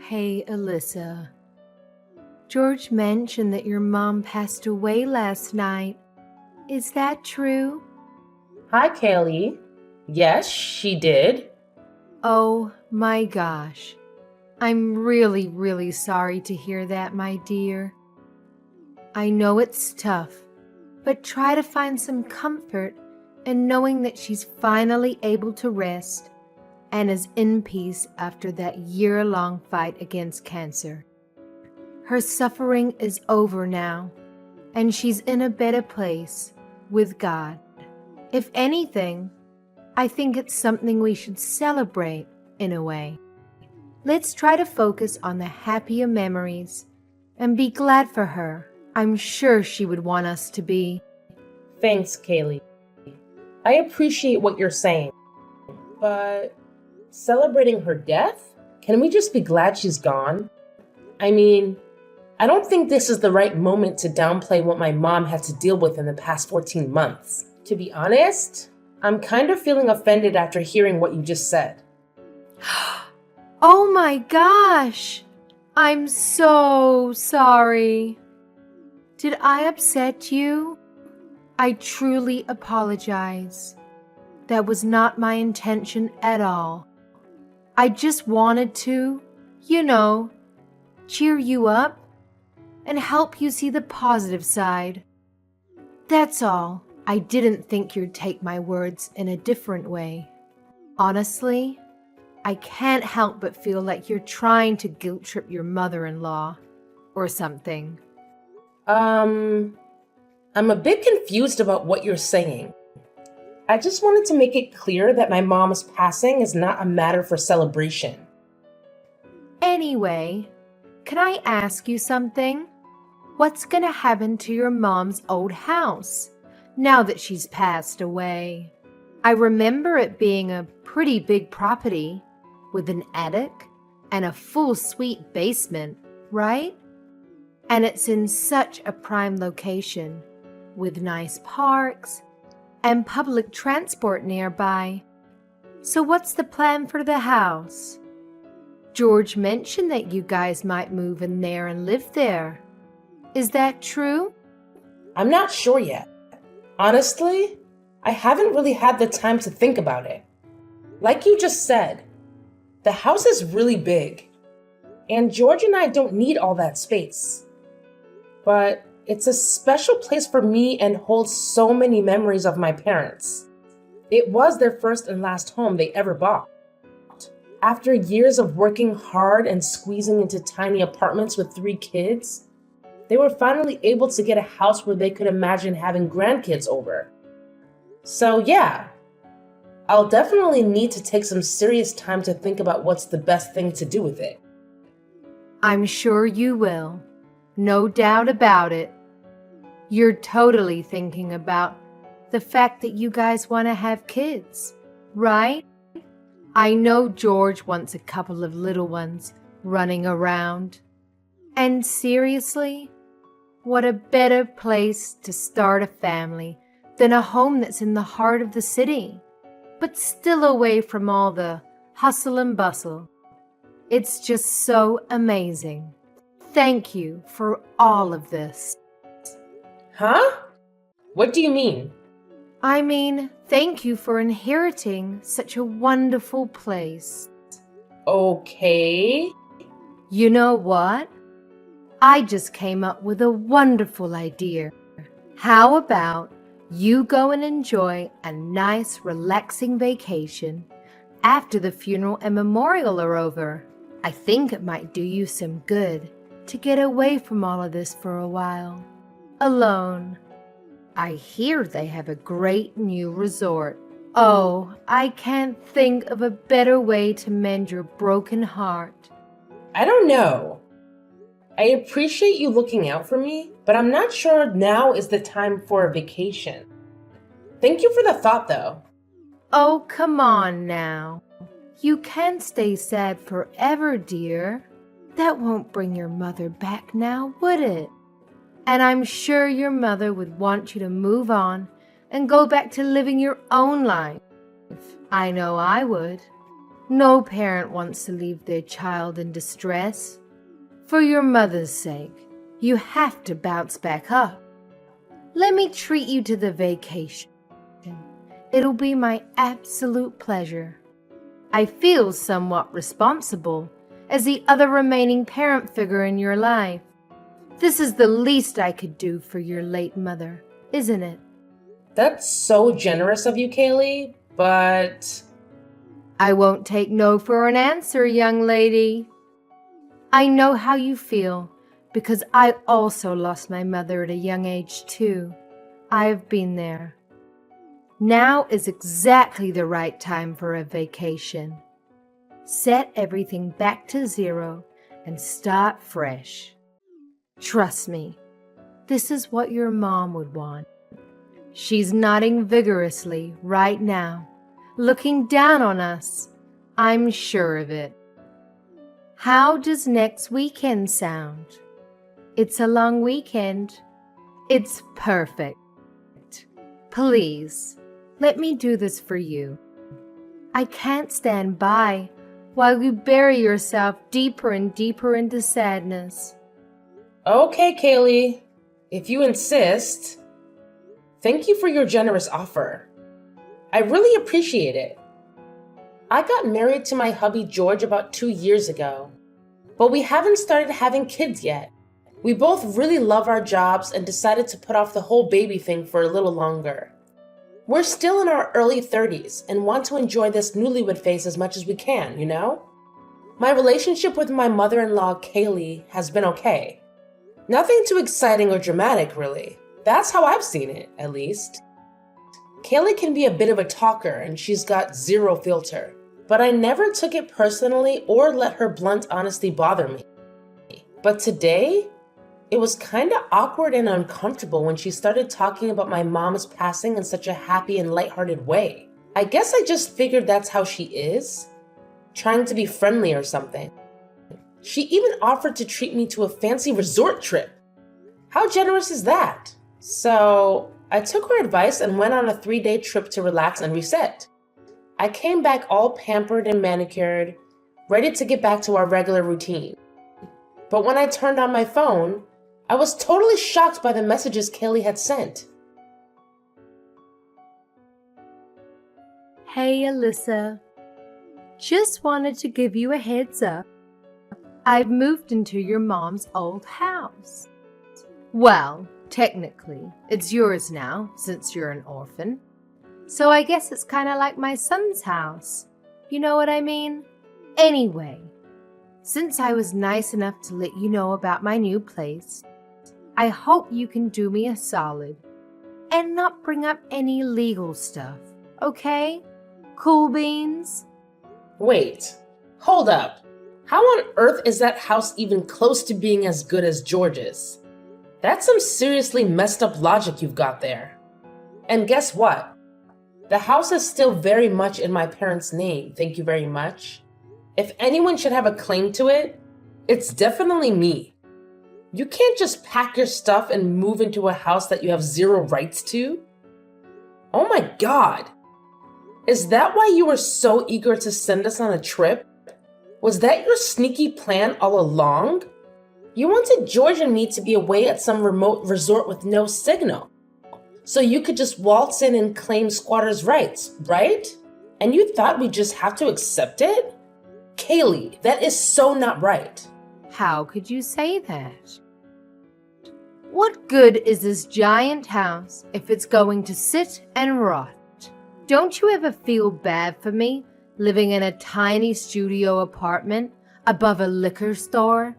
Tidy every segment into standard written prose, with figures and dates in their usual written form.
Hey, Alyssa. George mentioned that your mom passed away last night. Is that true? Hi, Kaylee. Yes, she did. Oh my gosh. I'm really, really sorry to hear that, my dear. I know it's tough, but try to find some comfort in knowing that she's finally able to rest and is in peace after that year-long fight against cancer. Her suffering is over now, and she's in a better place with God. If anything, I think it's something we should celebrate in a way. Let's try to focus on the happier memories and be glad for her. I'm sure she would want us to be. Thanks, Kaylee. I appreciate what you're saying, but celebrating her death? Can we just be glad she's gone? I mean, I don't think this is the right moment to downplay what my mom had to deal with in the past 14 months. To be honest, I'm kind of feeling offended after hearing what you just said. Oh my gosh! I'm so sorry. Did I upset you? I truly apologize. That was not my intention at all. I just wanted to, cheer you up and help you see the positive side. That's all. I didn't think you'd take my words in a different way. Honestly, I can't help but feel like you're trying to guilt trip your mother-in-law or something. I'm a bit confused about what you're saying. I just wanted to make it clear that my mom's passing is not a matter for celebration. Anyway, can I ask you something? What's gonna happen to your mom's old house now that she's passed away? I remember it being a pretty big property with an attic and a full suite basement, right? And it's in such a prime location with nice parks and public transport nearby. So what's the plan for the house? George mentioned that you guys might move in there and live there. Is that true? I'm not sure yet. Honestly, I haven't really had the time to think about it. Like you just said, the house is really big, and George and I don't need all that space. But it's a special place for me and holds so many memories of my parents. It was their first and last home they ever bought. After years of working hard and squeezing into tiny apartments with 3 kids, they were finally able to get a house where they could imagine having grandkids over. So yeah, I'll definitely need to take some serious time to think about what's the best thing to do with it. I'm sure you will. No doubt about it. You're totally thinking about the fact that you guys want to have kids, right? I know George wants a couple of little ones running around. And seriously, what a better place to start a family than a home that's in the heart of the city, but still away from all the hustle and bustle. It's just so amazing. Thank you for all of this. Huh? What do you mean? I mean, thank you for inheriting such a wonderful place. Okay. You know what? I just came up with a wonderful idea. How about you go and enjoy a nice, relaxing vacation after the funeral and memorial are over? I think it might do you some good to get away from all of this for a while. Alone. I hear they have a great new resort. Oh, I can't think of a better way to mend your broken heart. I don't know. I appreciate you looking out for me, but I'm not sure now is the time for a vacation. Thank you for the thought, though. Oh, come on now. You can't stay sad forever, dear. That won't bring your mother back now, would it? And I'm sure your mother would want you to move on and go back to living your own life. I know I would. No parent wants to leave their child in distress. For your mother's sake, you have to bounce back up. Let me treat you to the vacation. It'll be my absolute pleasure. I feel somewhat responsible as the other remaining parent figure in your life. This is the least I could do for your late mother, isn't it? That's so generous of you, Kaylee, but I won't take no for an answer, young lady. I know how you feel because I also lost my mother at a young age too. I've been there. Now is exactly the right time for a vacation. Set everything back to zero and start fresh. Trust me, this is what your mom would want. She's nodding vigorously right now, looking down on us. I'm sure of it. How does next weekend sound? It's a long weekend. It's perfect. Please, let me do this for you. I can't stand by while you bury yourself deeper and deeper into sadness. okay, Kaylee, if you insist. Thank you for your generous offer. I really appreciate it. I got married to my hubby George about 2 years ago, but we haven't started having kids yet. We both really love our jobs and decided to put off the whole baby thing for a little longer. We're still in our early 30s and want to enjoy this newlywed phase as much as we can, you know? My relationship with my mother-in-law, Kaylee, has been okay. Nothing too exciting or dramatic, really. That's how I've seen it, at least. Kaylee can be a bit of a talker and she's got zero filter, but I never took it personally or let her blunt honesty bother me. But today, it was kind of awkward and uncomfortable when she started talking about my mom's passing in such a happy and lighthearted way. I guess I just figured that's how she is, trying to be friendly or something. She even offered to treat me to a fancy resort trip. How generous is that? So I took her advice and went on a 3-day trip to relax and reset. I came back all pampered and manicured, ready to get back to our regular routine. But when I turned on my phone, I was totally shocked by the messages Kaylee had sent. Hey, Alyssa. Just wanted to give you a heads up. I've moved into your mom's old house. Well, technically, it's yours now, since you're an orphan. So I guess it's kind of like my son's house. You know what I mean? Anyway, since I was nice enough to let you know about my new place, I hope you can do me a solid and not bring up any legal stuff, okay? Cool beans? Wait, hold up. How on earth is that house even close to being as good as George's? That's some seriously messed up logic you've got there. And guess what? The house is still very much in my parents' name, thank you very much. If anyone should have a claim to it, it's definitely me. You can't just pack your stuff and move into a house that you have zero rights to. Oh my God. Is that why you were so eager to send us on a trip? Was that your sneaky plan all along? You wanted George and me to be away at some remote resort with no signal, so you could just waltz in and claim squatters' rights, right? And you thought we'd just have to accept it? Kaylee, that is so not right. How could you say that? What good is this giant house if it's going to sit and rot? Don't you ever feel bad for me living in a tiny studio apartment above a liquor store?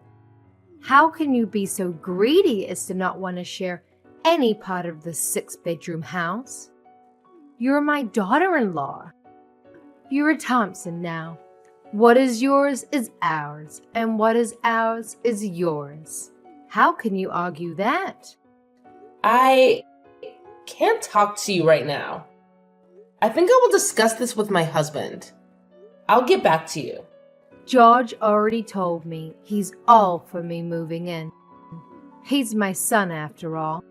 How can you be so greedy as to not want to share any part of the 6-bedroom house? You're my daughter-in-law. You're a Thompson now. What is yours is ours, and what is ours is yours. How can you argue that? I can't talk to you right now. I think I will discuss this with my husband. I'll get back to you. George already told me he's all for me moving in. He's my son after all.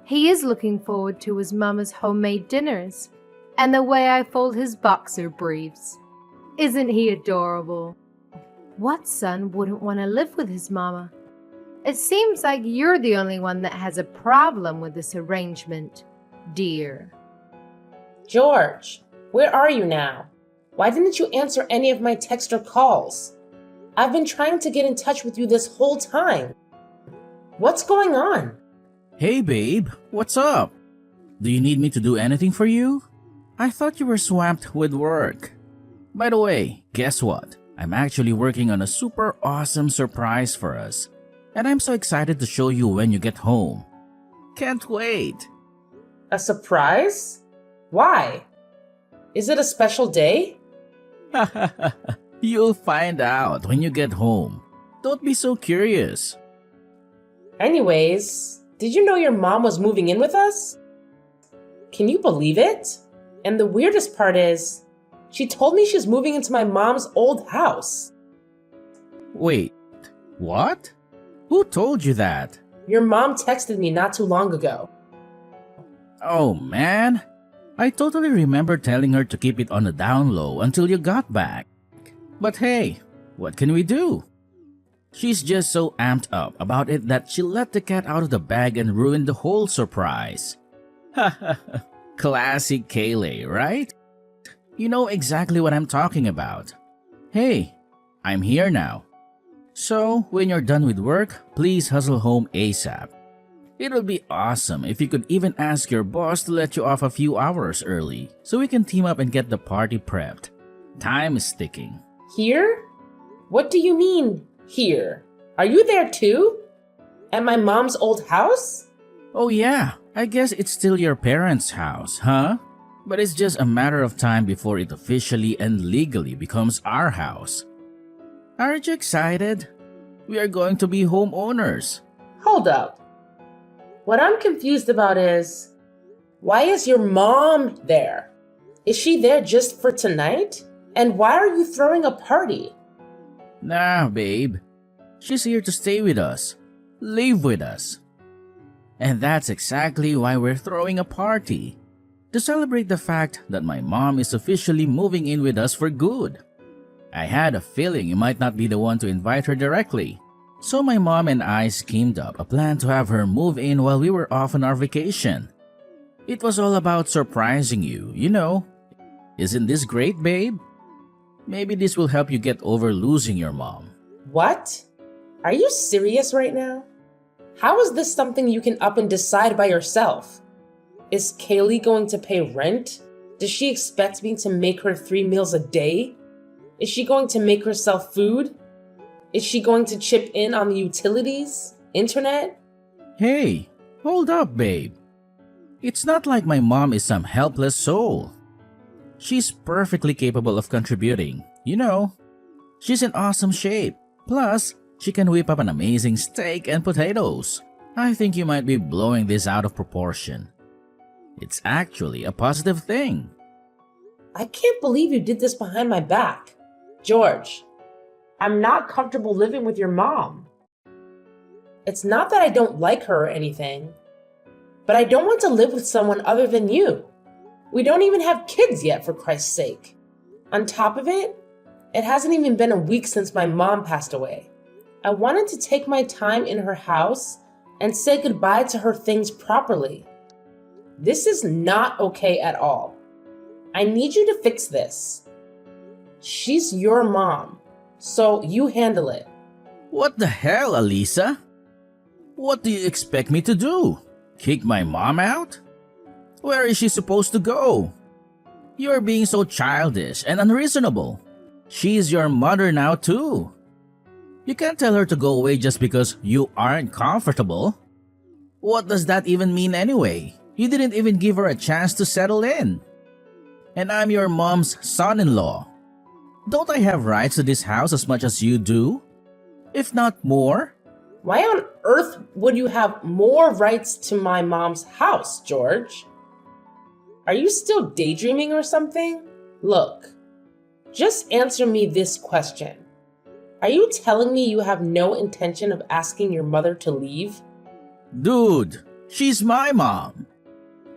He is looking forward to his mama's homemade dinners and the way I fold his boxer briefs. Isn't he adorable? What son wouldn't want to live with his mama? It seems like you're the only one that has a problem with this arrangement, dear. George, where are you now? Why didn't you answer any of my texts or calls? I've been trying to get in touch with you this whole time. What's going on? Hey babe, what's up? Do you need me to do anything for you? I thought you were swamped with work. By the way, guess what? I'm actually working on a super awesome surprise for us. And I'm so excited to show you when you get home. Can't wait. A surprise? Why? Is it a special day? You'll find out when you get home. Don't be so curious. Anyways, did you know your mom was moving in with us? Can you believe it? And the weirdest part is, she told me she's moving into my mom's old house. Wait, what? Who told you that? Your mom texted me not too long ago. Oh man, I totally remember telling her to keep it on the down low until you got back. But hey, what can we do? She's just so amped up about it that she let the cat out of the bag and ruined the whole surprise. Classic Kayleigh, right? You know exactly what I'm talking about. Hey, I'm here now. So, when you're done with work, please hustle home ASAP. It would be awesome if you could even ask your boss to let you off a few hours early so we can team up and get the party prepped. Time is ticking. Here? What do you mean, here? Are you there too? At my mom's old house? Oh yeah, I guess it's still your parents' house, huh? But it's just a matter of time before it officially and legally becomes our house. Aren't you excited? We are going to be homeowners. Hold up. What I'm confused about is, why is your mom there? Is she there just for tonight? And why are you throwing a party? Nah, babe. She's here to stay with us. Live with us. And that's exactly why we're throwing a party. To celebrate the fact that my mom is officially moving in with us for good. I had a feeling you might not be the one to invite her directly. So my mom and I schemed up a plan to have her move in while we were off on our vacation. It was all about surprising you, you know. Isn't this great, babe? Maybe this will help you get over losing your mom. What? Are you serious right now? How is this something you can up and decide by yourself? Is Kayleigh going to pay rent? Does she expect me to make her 3 meals a day? Is she going to make herself food? Is she going to chip in on the utilities, internet? Hey, hold up, babe. It's not like my mom is some helpless soul. She's perfectly capable of contributing, you know. She's in awesome shape. Plus, she can whip up an amazing steak and potatoes. I think you might be blowing this out of proportion. It's actually a positive thing. I can't believe you did this behind my back. George, I'm not comfortable living with your mom. It's not that I don't like her or anything, but I don't want to live with someone other than you. We don't even have kids yet, for Christ's sake. On top of it, it hasn't even been a week since my mom passed away. I wanted to take my time in her house and say goodbye to her things properly. This is not okay at all. I need you to fix this. She's your mom, so you handle it. What the hell, Alisa? What do you expect me to do? Kick my mom out? Where is she supposed to go? You're being so childish and unreasonable. She's your mother now too. You can't tell her to go away just because you aren't comfortable. What does that even mean anyway? You didn't even give her a chance to settle in. And I'm your mom's son-in-law. Don't I have rights to this house as much as you do? If not more? Why on earth would you have more rights to my mom's house, George? Are you still daydreaming or something? Look, just answer me this question. Are you telling me you have no intention of asking your mother to leave? Dude, she's my mom.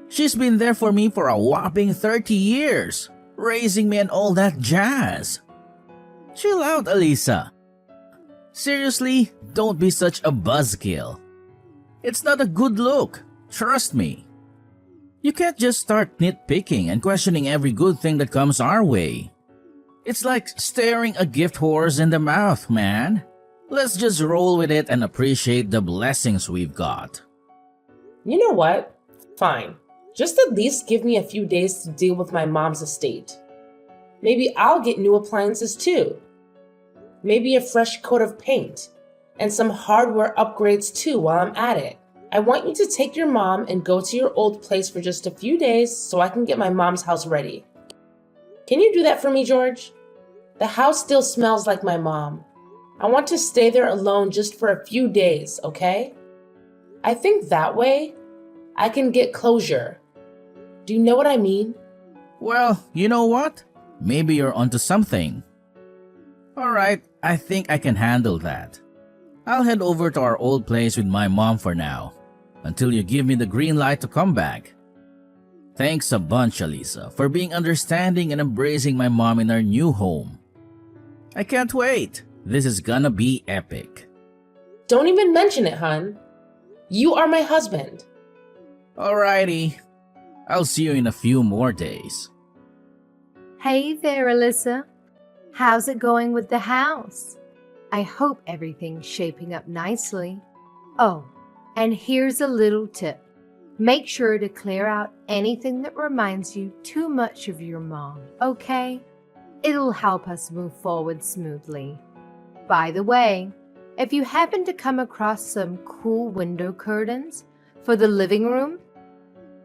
She's been there for me for a whopping 30 years, raising me and all that jazz. Chill out, Alisa. Seriously, don't be such a buzzkill. It's not a good look, trust me. You can't just start nitpicking and questioning every good thing that comes our way. It's like staring a gift horse in the mouth, man. Let's just roll with it and appreciate the blessings we've got. You know what? Fine. Just at least give me a few days to deal with my mom's estate. Maybe I'll get new appliances too. Maybe a fresh coat of paint. And some hardware upgrades too while I'm at it. I want you to take your mom and go to your old place for just a few days so I can get my mom's house ready. Can you do that for me, George? The house still smells like my mom. I want to stay there alone just for a few days, okay? I think that way I can get closure. Do you know what I mean? Well, you know what? Maybe you're onto something. Alright, I think I can handle that. I'll head over to our old place with my mom for now, until you give me the green light to come back. Thanks a bunch, Alisa, for being understanding and embracing my mom in our new home. I can't wait. This is gonna be epic. Don't even mention it, hun. You are my husband. Alrighty. I'll see you in a few more days. Hey there, Alyssa. How's it going with the house? I hope everything's shaping up nicely. Oh, and here's a little tip. Make sure to clear out anything that reminds you too much of your mom, okay? It'll help us move forward smoothly. By the way, if you happen to come across some cool window curtains for the living room,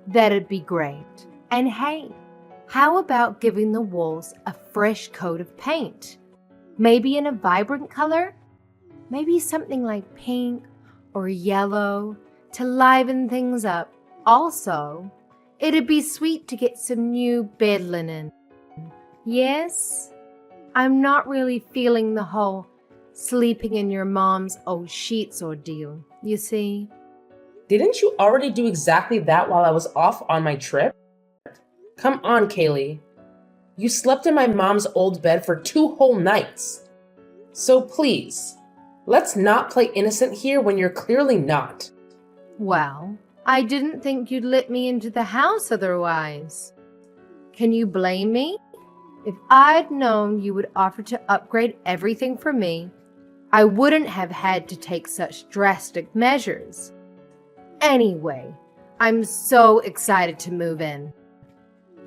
that'd be great. And hey, how about giving the walls a fresh coat of paint? Maybe in a vibrant color? Maybe something like pink or yellow to liven things up. Also, it'd be sweet to get some new bed linen. Yes? I'm not really feeling the whole sleeping in your mom's old sheets ordeal, you see? Didn't you already do exactly that while I was off on my trip? Come on, Kaylee. You slept in my mom's old bed for 2 whole nights. So please, let's not play innocent here when you're clearly not. Well, I didn't think you'd let me into the house otherwise. Can you blame me? If I'd known you would offer to upgrade everything for me, I wouldn't have had to take such drastic measures. Anyway, I'm so excited to move in.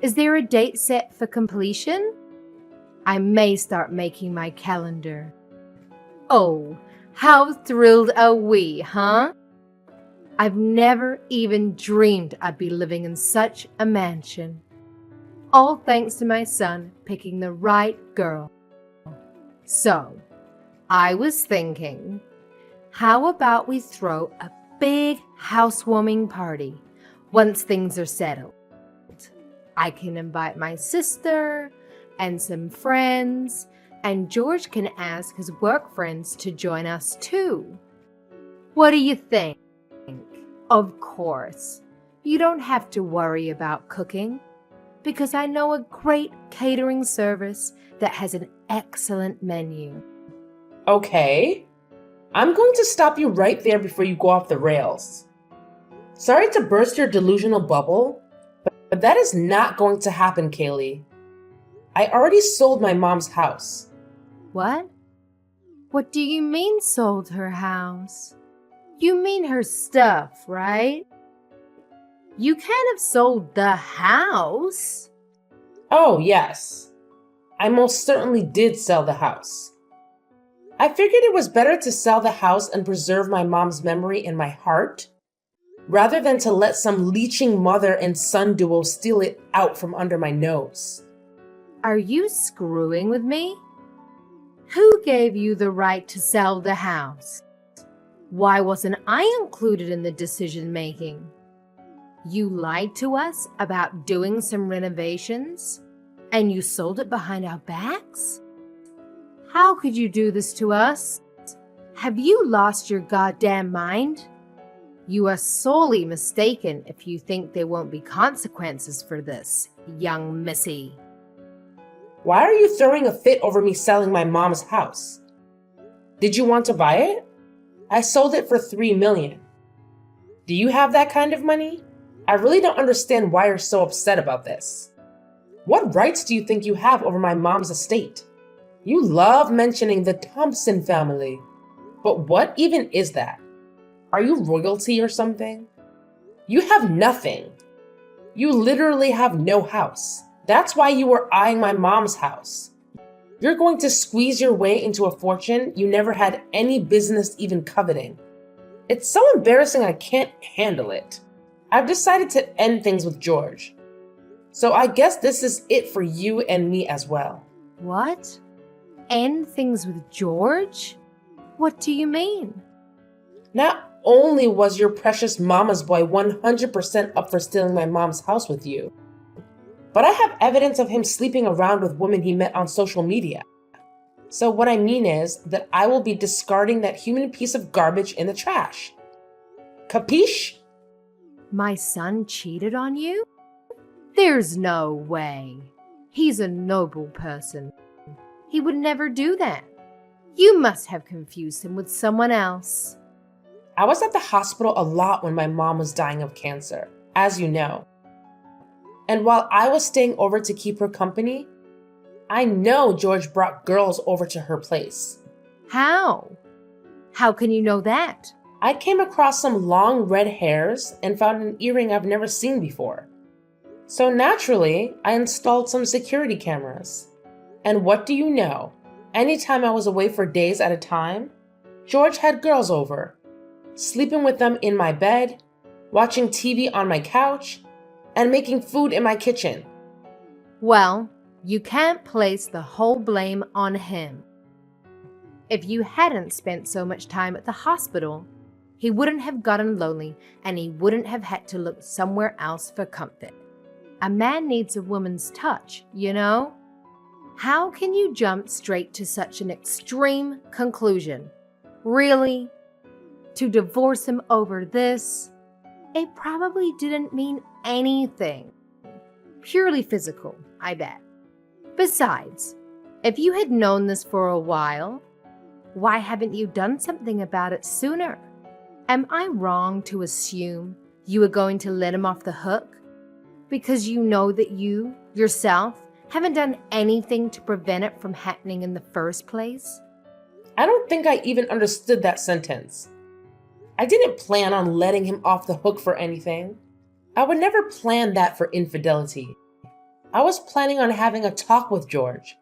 Is there a date set for completion? I may start making my calendar. Oh, how thrilled are we, huh? I've never even dreamed I'd be living in such a mansion. All thanks to my son picking the right girl. So, I was thinking, how about we throw a big housewarming party once things are settled? I can invite my sister and some friends, and George can ask his work friends to join us too. What do you think? Of course, you don't have to worry about cooking, because I know a great catering service that has an excellent menu. Okay. I'm going to stop you right there before you go off the rails. Sorry to burst your delusional bubble, but that is not going to happen, Kaylee. I already sold my mom's house. What? What do you mean sold her house? You mean her stuff, right? You can't have sold the house. Oh, yes. I most certainly did sell the house. I figured it was better to sell the house and preserve my mom's memory in my heart, rather than to let some leeching mother and son duo steal it out from under my nose. Are you screwing with me? Who gave you the right to sell the house? Why wasn't I included in the decision making? You lied to us about doing some renovations, and you sold it behind our backs? How could you do this to us? Have you lost your goddamn mind? You are sorely mistaken if you think there won't be consequences for this, young missy. Why are you throwing a fit over me selling my mom's house? Did you want to buy it? I sold it for $3 million. Do you have that kind of money? I really don't understand why you're so upset about this. What rights do you think you have over my mom's estate? You love mentioning the Thompson family. But what even is that? Are you royalty or something? You have nothing. You literally have no house. That's why you were eyeing my mom's house. You're going to squeeze your way into a fortune you never had any business even coveting. It's so embarrassing I can't handle it. I've decided to end things with George. So I guess this is it for you and me as well. What? End things with George? What do you mean? Not only was your precious mama's boy 100% up for stealing my mom's house with you, but I have evidence of him sleeping around with women he met on social media. So what I mean is that I will be discarding that human piece of garbage in the trash. Capiche? My son cheated on you? There's no way. He's a noble person. He would never do that. You must have confused him with someone else. I was at the hospital a lot when my mom was dying of cancer, as you know. And while I was staying over to keep her company, I know George brought girls over to her place. How? How can you know that? I came across some long red hairs and found an earring I've never seen before. So naturally, I installed some security cameras. And what do you know? Anytime I was away for days at a time, George had girls over, sleeping with them in my bed, watching TV on my couch, and making food in my kitchen. Well, you can't place the whole blame on him. If you hadn't spent so much time at the hospital, he wouldn't have gotten lonely and he wouldn't have had to look somewhere else for comfort. A man needs a woman's touch, you know? How can you jump straight to such an extreme conclusion? Really? To divorce him over this? It probably didn't mean anything. Purely physical, I bet. Besides, if you had known this for a while, why haven't you done something about it sooner? Am I wrong to assume you were going to let him off the hook? Because you know that you, yourself, haven't done anything to prevent it from happening in the first place? I don't think I even understood that sentence. I didn't plan on letting him off the hook for anything. I would never plan that for infidelity. I was planning on having a talk with George,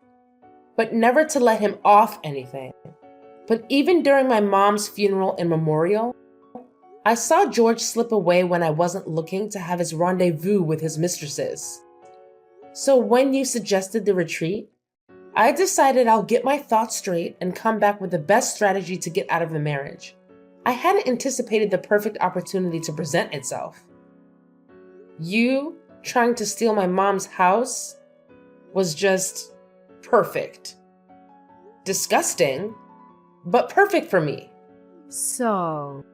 but never to let him off anything. But even during my mom's funeral and memorial, I saw George slip away when I wasn't looking to have his rendezvous with his mistresses. So when you suggested the retreat, I decided I'll get my thoughts straight and come back with the best strategy to get out of the marriage. I hadn't anticipated the perfect opportunity to present itself. You trying to steal my mom's house was just perfect. Disgusting, but perfect for me. So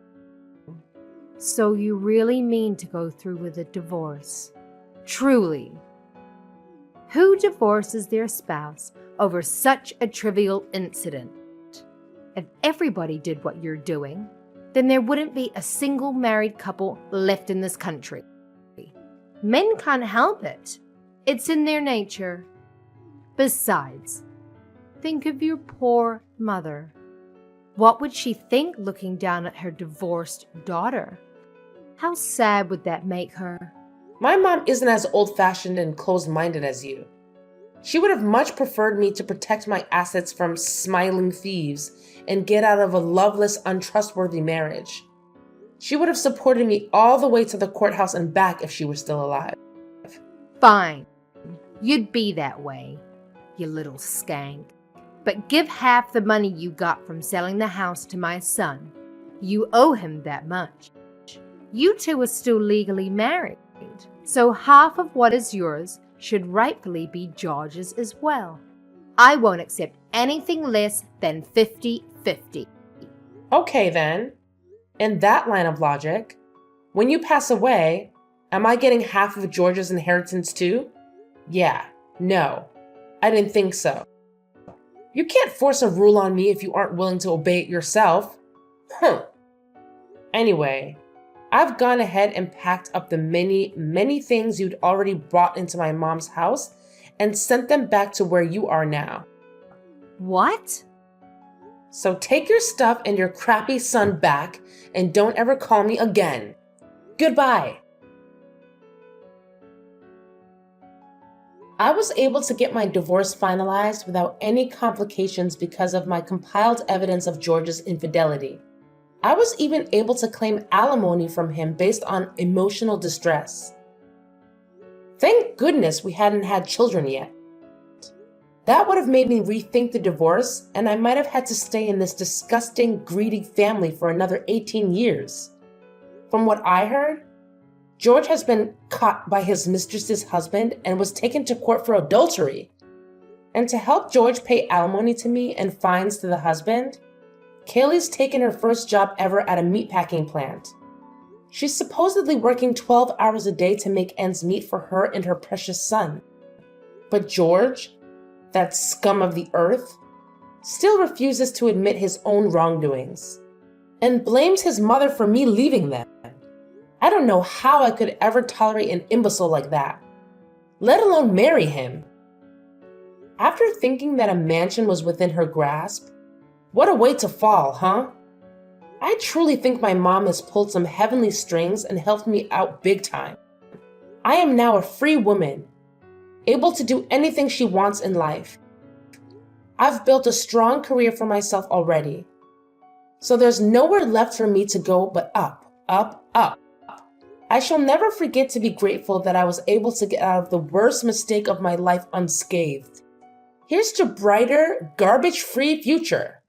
you really mean to go through with a divorce? Truly? Who divorces their spouse over such a trivial incident? If everybody did what you're doing, then there wouldn't be a single married couple left in this country. Men can't help it. It's in their nature. Besides, think of your poor mother. What would she think looking down at her divorced daughter? How sad would that make her? My mom isn't as old-fashioned and closed-minded as you. She would have much preferred me to protect my assets from smiling thieves and get out of a loveless, untrustworthy marriage. She would have supported me all the way to the courthouse and back if she were still alive. Fine. You'd be that way, you little skank. But give half the money you got from selling the house to my son. You owe him that much. You two are still legally married, so half of what is yours should rightfully be George's as well. I won't accept anything less than 50-50. Okay then. In that line of logic, when you pass away, am I getting half of George's inheritance too? Yeah, no. I didn't think so. You can't force a rule on me if you aren't willing to obey it yourself. Anyway, I've gone ahead and packed up the many things you'd already brought into my mom's house and sent them back to where you are now. What? So take your stuff and your crappy son back and don't ever call me again. Goodbye. I was able to get my divorce finalized without any complications because of my compiled evidence of George's infidelity. I was even able to claim alimony from him based on emotional distress. Thank goodness we hadn't had children yet. That would have made me rethink the divorce, and I might have had to stay in this disgusting, greedy family for another 18 years. From what I heard, George has been caught by his mistress's husband and was taken to court for adultery. And to help George pay alimony to me and fines to the husband, Kaylee's taken her first job ever at a meatpacking plant. She's supposedly working 12 hours a day to make ends meet for her and her precious son. But George, that scum of the earth, still refuses to admit his own wrongdoings and blames his mother for me leaving them. I don't know how I could ever tolerate an imbecile like that, let alone marry him. After thinking that a mansion was within her grasp, what a way to fall, huh? I truly think my mom has pulled some heavenly strings and helped me out big time. I am now a free woman, able to do anything she wants in life. I've built a strong career for myself already, so there's nowhere left for me to go but up, up, up. I shall never forget to be grateful that I was able to get out of the worst mistake of my life unscathed. Here's to brighter, garbage-free future.